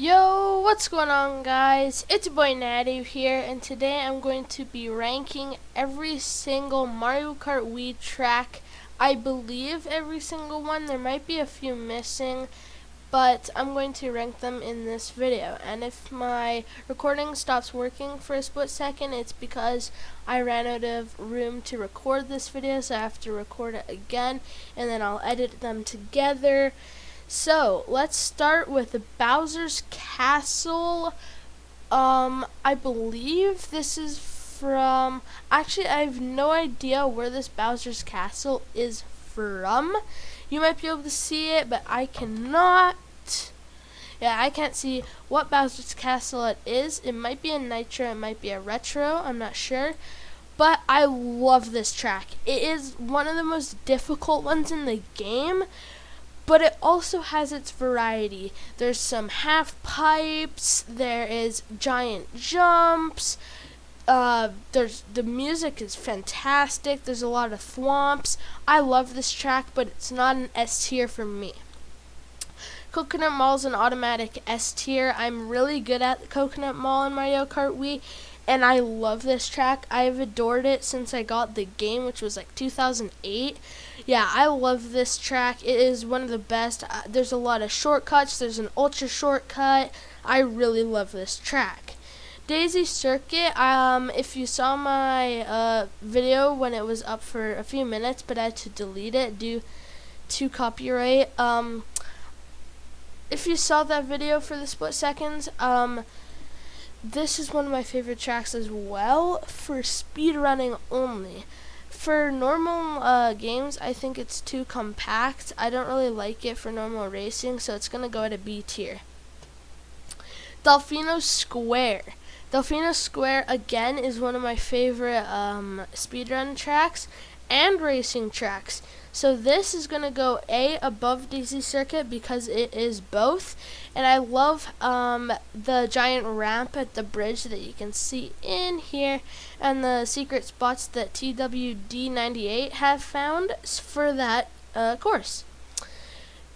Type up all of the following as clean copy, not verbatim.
Yo, what's going on, guys? It's your boy Natty here, and today I'm going to be ranking every single Mario Kart Wii track. I believe every single one. There might be a few missing, but I'm going to rank them in this video. And if my recording stops working for a split second, it's because I ran out of room to record this video, so I have to record it again, and then I'll edit them together. So, let's start with Bowser's Castle. I believe this is from... Actually, I have no idea where this Bowser's Castle is from. You might be able to see it, but I cannot. Yeah, I can't see what Bowser's Castle it is. It might be a Nitro, it might be a Retro, I'm not sure. But I love this track. It is one of the most difficult ones in the game, but it also has its variety. There's some half pipes, there is giant jumps, the music is fantastic, there's a lot of thwomps. I love this track, but it's not an S tier for me. Coconut Mall's an automatic S tier. I'm really good at Coconut Mall in Mario Kart Wii, and I love this track. I've adored it since I got the game, which was like 2008. Yeah, I love this track. It is one of the best. There's a lot of shortcuts. There's an ultra shortcut. I really love this track. Daisy Circuit, if you saw my video when it was up for a few minutes, but I had to delete it due to copyright. If you saw that video for the split seconds, this is one of my favorite tracks as well for speedrunning only. For normal games, I think it's too compact. I don't really like it for normal racing, so it's going to go at a B tier. Delfino Square. Delfino Square, again, is one of my favorite speedrun tracks and racing tracks. So this is going to go A above Daisy Circuit because it is both. And I love the giant ramp at the bridge that you can see in here, and the secret spots that TWD98 have found for that course.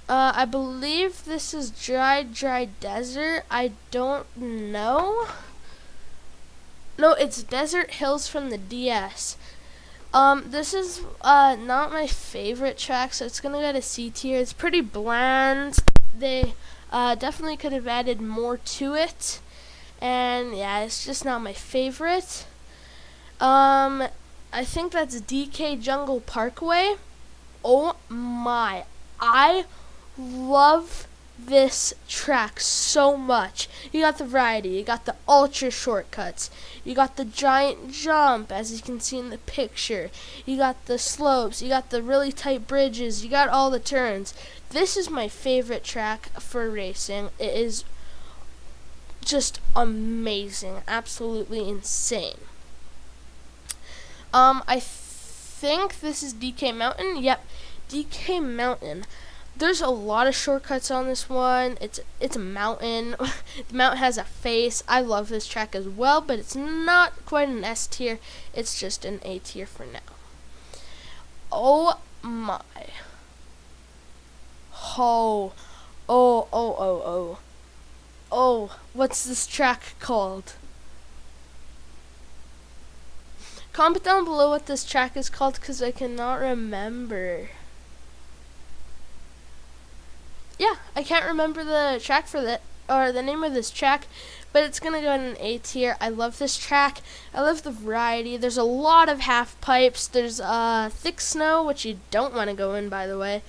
I believe this is Dry Desert. I don't know. No, it's Desert Hills from the DS. This is not my favorite track, so it's gonna go to C tier. It's pretty bland. They definitely could have added more to it, and yeah, it's just not my favorite. I think that's DK Jungle Parkway. Oh my, I love this track so much. You got the variety, you got the ultra shortcuts, you got the giant jump as you can see in the picture, you got the slopes, you got the really tight bridges, you got all the turns. This is my favorite track for racing. It is just amazing, absolutely insane. I think this is DK Mountain. Yep, DK Mountain. There's a lot of shortcuts on this one. It's a mountain. The mountain has a face. I love this track as well, but it's not quite an S tier. It's just an A tier for now. Oh my. Oh, what's this track called? Comment down below what this track is called, because I cannot remember. Yeah, I can't remember the track for that, or the name of this track, but it's gonna go in an A tier. I love this track. I love the variety. There's a lot of half pipes. There's thick snow, which you don't want to go in, by the way.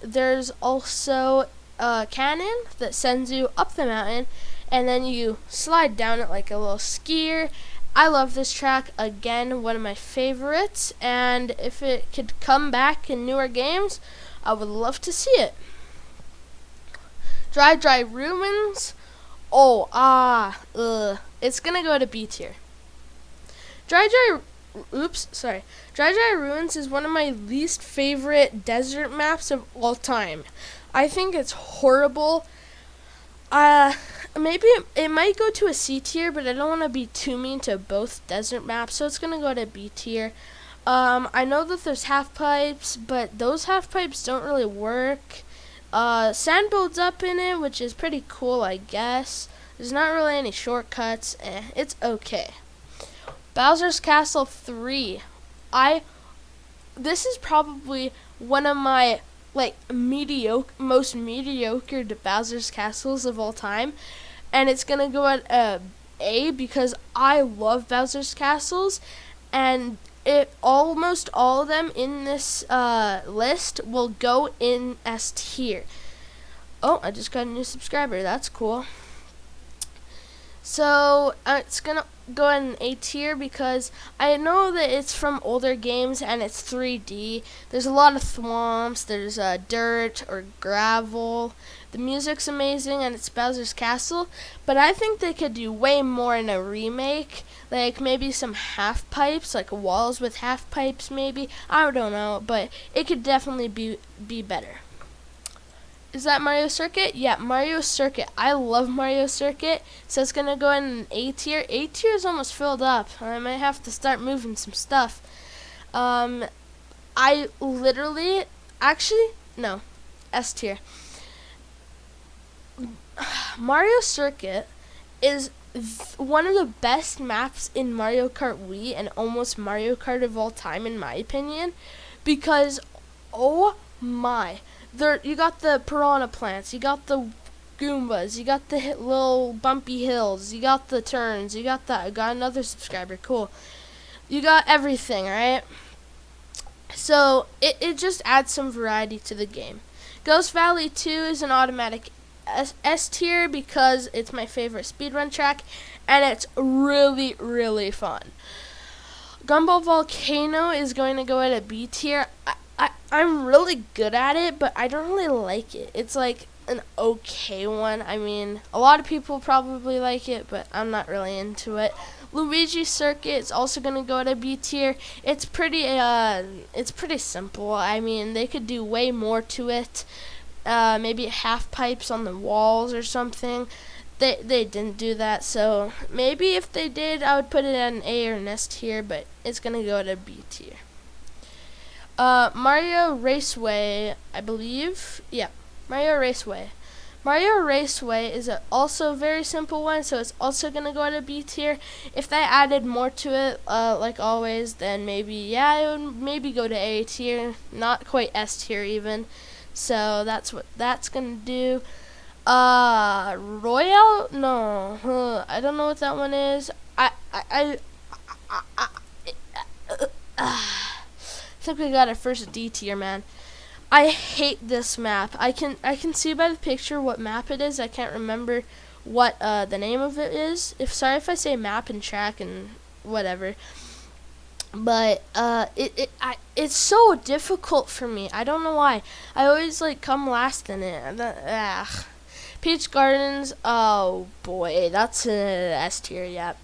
There's also a cannon that sends you up the mountain, and then you slide down it like a little skier. I love this track. Again, one of my favorites, and if it could come back in newer games, I would love to see it. Dry Ruins. It's gonna go to B tier. Dry Ruins is one of my least favorite desert maps of all time. I think it's horrible. Maybe it might go to a C tier, but I don't want to be too mean to both desert maps, so it's gonna go to B tier. I know that there's half pipes, but those half pipes don't really work. Sand builds up in it, which is pretty cool, I guess. There's not really any shortcuts. It's okay. Bowser's Castle 3. This is probably one of my most mediocre Bowser's Castles of all time, and it's gonna go at A because I love Bowser's Castles, and almost all of them in this list will go in S tier. Oh, I just got a new subscriber. That's cool. So it's gonna go in A tier because I know that it's from older games and it's 3D. There's a lot of swamps. There's dirt or gravel. The music's amazing and it's Bowser's Castle, but I think they could do way more in a remake. Like maybe some half pipes, like walls with half pipes maybe. I don't know, but it could definitely be better. Is that Mario Circuit? Yeah, Mario Circuit. I love Mario Circuit, so it's gonna go in an A tier. A tier is almost filled up. I might have to start moving some stuff. I literally, actually, no, S tier. Mario Circuit is one of the best maps in Mario Kart Wii and almost Mario Kart of all time, in my opinion, because, oh my. You got the piranha plants, you got the Goombas, you got the little bumpy hills, you got the turns, you got that. I got another subscriber, cool. You got everything, right? So it just adds some variety to the game. Ghost Valley 2 is an automatic S tier because it's my favorite speedrun track and it's really, really fun. Gumball Volcano is going to go at a B tier. I'm really good at it, but I don't really like it. It's like an okay one. I mean, a lot of people probably like it, but I'm not really into it. Luigi Circuit is also going to go at a B tier. It's pretty simple. I mean, they could do way more to it. Maybe half pipes on the walls or something. They didn't do that, so maybe if they did, I would put it at an A or an S tier, but it's going to go at a B tier. Mario Raceway, I believe. Yeah, Mario Raceway. Mario Raceway is also a very simple one, so it's also going to go at a B tier. If they added more to it, like always, then maybe, yeah, it would maybe go to A tier. Not quite S tier even. So that's what that's going to do. Royale? No. I don't know what that one is. I think we got our first D tier, man. I hate this map. I can see by the picture what map it is. I can't remember what the name of it is. Sorry if I say map and track and whatever. But it's so difficult for me. I don't know why. I always come last in it. Peach Gardens, oh boy, that's an S tier. Yeah,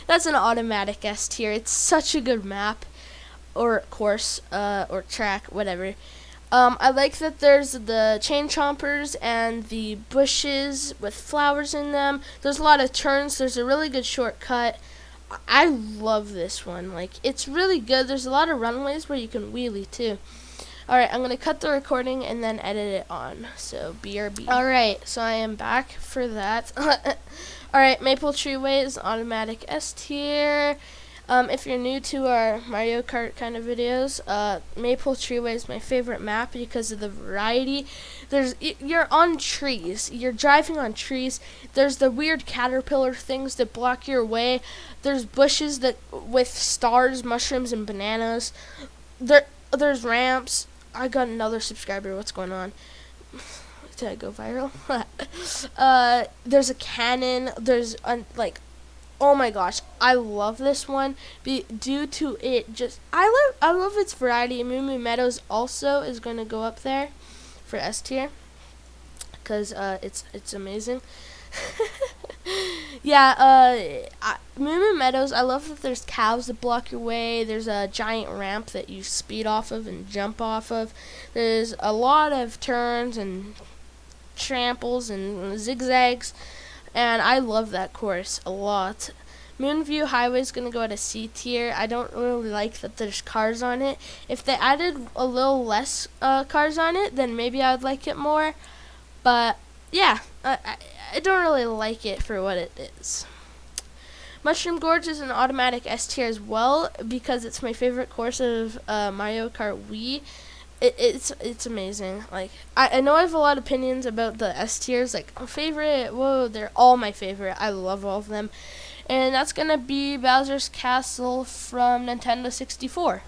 that's an automatic S tier. It's such a good map. Or course, or track, whatever. I like that there's the chain chompers and the bushes with flowers in them. There's a lot of turns. There's a really good shortcut. I love this one. It's really good. There's a lot of runways where you can wheelie too. Alright, I'm going to cut the recording and then edit it on. So, BRB. Alright, so I am back for that. Alright, Maple Tree Way is automatic S tier. If you're new to our Mario Kart kind of videos, Maple Treeway is my favorite map because of the variety. You're on trees. You're driving on trees. There's the weird caterpillar things that block your way. There's bushes with stars, mushrooms, and bananas. There's ramps. I got another subscriber. What's going on? Did I go viral? There's a cannon. There's oh my gosh, I love this one due to it I love its variety. Moo Moo Meadows also is going to go up there for S tier because it's amazing. Yeah, Moo Moo Meadows, I love that there's cows that block your way. There's a giant ramp that you speed off of and jump off of. There's a lot of turns and tramples and zigzags. And I love that course a lot. Moonview Highway is gonna go at a C tier. I don't really like that there's cars on it. If they added a little less cars on it, then maybe I would like it more. But yeah, I don't really like it for what it is. Mushroom Gorge is an automatic S tier as well because it's my favorite course of Mario Kart Wii. It's amazing. Like I know I have a lot of opinions about the S tiers, like favorite. Whoa, they're all my favorite. I love all of them, and that's gonna be Bowser's Castle from Nintendo 64.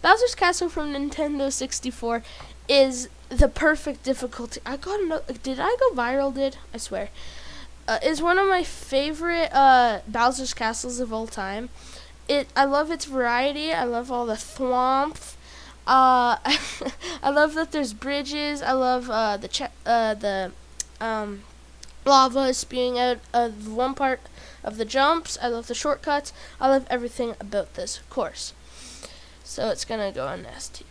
Bowser's Castle from Nintendo 64 is the perfect difficulty. I got did I go viral? I swear. Is one of my favorite Bowser's Castles of all time. I love its variety. I love all the thwomps. I love that there's bridges. I love the lava spewing out of one part of the jumps. I love the shortcuts. I love everything about this course. So it's gonna go on S tier.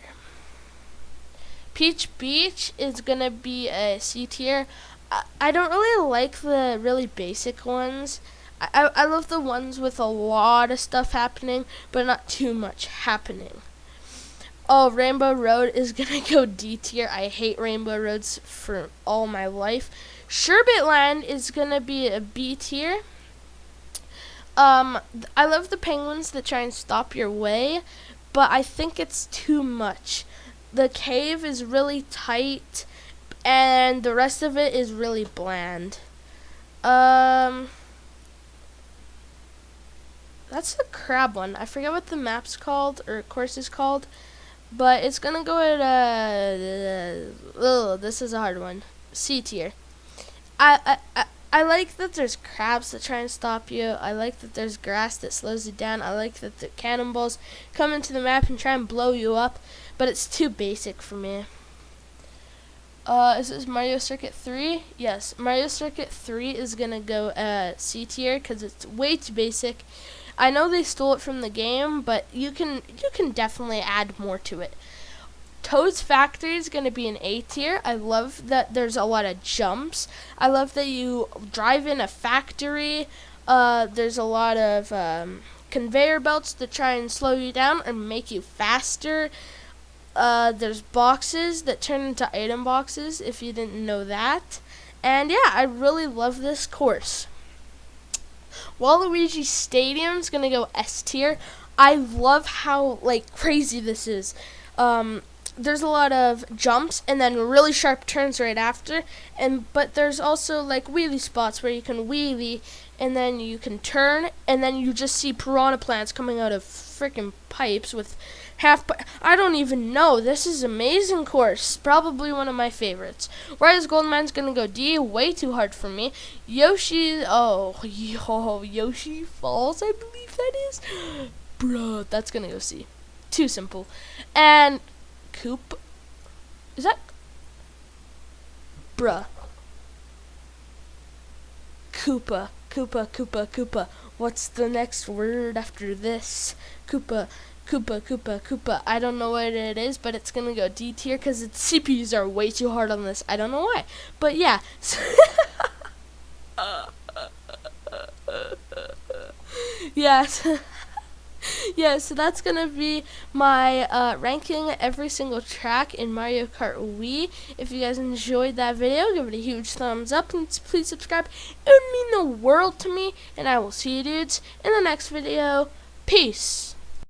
Peach Beach is gonna be a C tier. I don't really like the really basic ones. I love the ones with a lot of stuff happening, but not too much happening. Oh, Rainbow Road is gonna go D tier. I hate Rainbow Roads for all my life. Sherbet Land is gonna be a B tier. I love the penguins that try and stop your way, but I think it's too much. The cave is really tight, and the rest of it is really bland. That's the crab one. I forget what the map's called or course is called, but it's gonna go at this is a hard one. C tier. I like that there's crabs that try and stop you. I like that there's grass that slows you down. I like that the cannonballs come into the map and try and blow you up, but it's too basic for me. Is this Mario Circuit 3? Yes, Mario Circuit 3 is gonna go C tier because it's way too basic. I know they stole it from the game, but you can definitely add more to it. Toad's Factory is going to be an A tier. I love that there's a lot of jumps. I love that you drive in a factory. There's a lot of conveyor belts that try and slow you down or make you faster. There's boxes that turn into item boxes, if you didn't know that. And yeah, I really love this course. Waluigi Stadium is going to go S tier. I love how crazy this is. There's a lot of jumps and then really sharp turns right after, but there's also wheelie spots where you can wheelie and then you can turn and then you just see piranha plants coming out of freaking pipes with I don't even know. This is amazing course. Probably one of my favorites. Rise Golden Mine's gonna go D. Way too hard for me. Yoshi Falls, I believe that is. Bro, that's gonna go C. Too simple. And Koopa. Is that? Bruh. Koopa. What's the next word after this? Koopa. I don't know what it is, but it's gonna go D tier because its CPUs are way too hard on this. I don't know why. But yeah. Yes. Yeah, so that's going to be my ranking every single track in Mario Kart Wii. If you guys enjoyed that video, give it a huge thumbs up and please subscribe. It would mean the world to me, and I will see you dudes in the next video. Peace.